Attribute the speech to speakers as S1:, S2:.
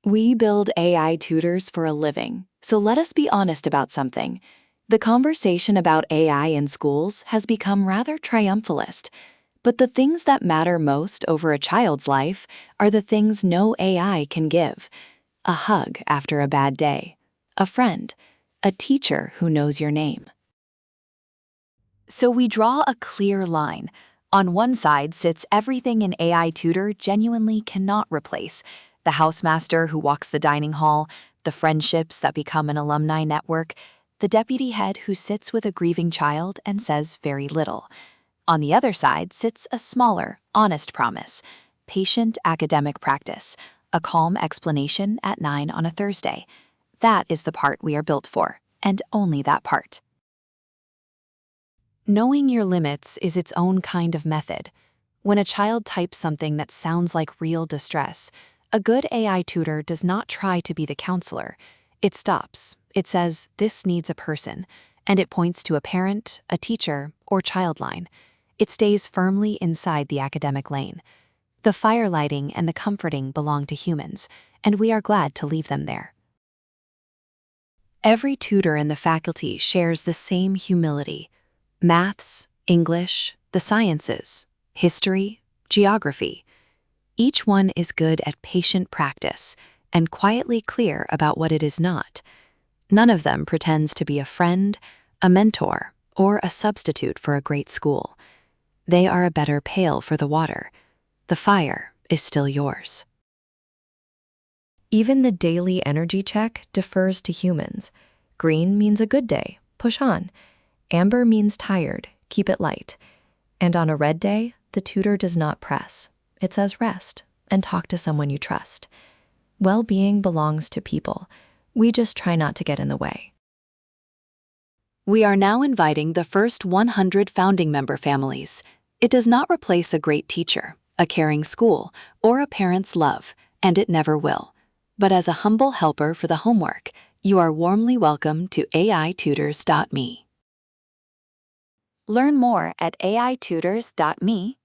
S1: We build AI tutors for a living, so let us be honest about something. The conversation about AI in schools has become rather triumphalist, but the things that matter most over a child's life are the things no AI can give. A hug after a bad day, a friend, a teacher who knows your name. So we draw a clear line. On one side sits everything an AI tutor genuinely cannot replace: the housemaster who walks the dining hall, the friendships that become an alumni network, the deputy head who sits with a grieving child and says very little. On the other side sits a smaller, honest promise: patient academic practice, a calm explanation at 9 on a Thursday. That is the part we are built for, and only that part. Knowing your limits is its own kind of method. When a child types something that sounds like real distress, a good AI tutor does not try to be the counselor. It stops. It says, "This needs a person," and it points to a parent, a teacher, or child line. It stays firmly inside the academic lane. The firelighting and the comforting belong to humans, and we are glad to leave them there. Every tutor in the faculty shares the same humility. Maths, English, the sciences, history, geography. Each one is good at patient practice and quietly clear about what it is not. None of them pretends to be a friend, a mentor, or a substitute for a great school. They are a better pail for the water. The fire is still yours.
S2: Even the daily energy check defers to humans. Green means a good day, push on. Amber means tired, keep it light. And on a red day, the tutor does not press. It says rest and talk to someone you trust. Well-being belongs to people. We just try not to get in the way.
S1: We are now inviting the first 100 founding member families. It does not replace a great teacher, a caring school, or a parent's love, and it never will. But as a humble helper for the homework, you are warmly welcome to aitutors.me. Learn more at aitutors.me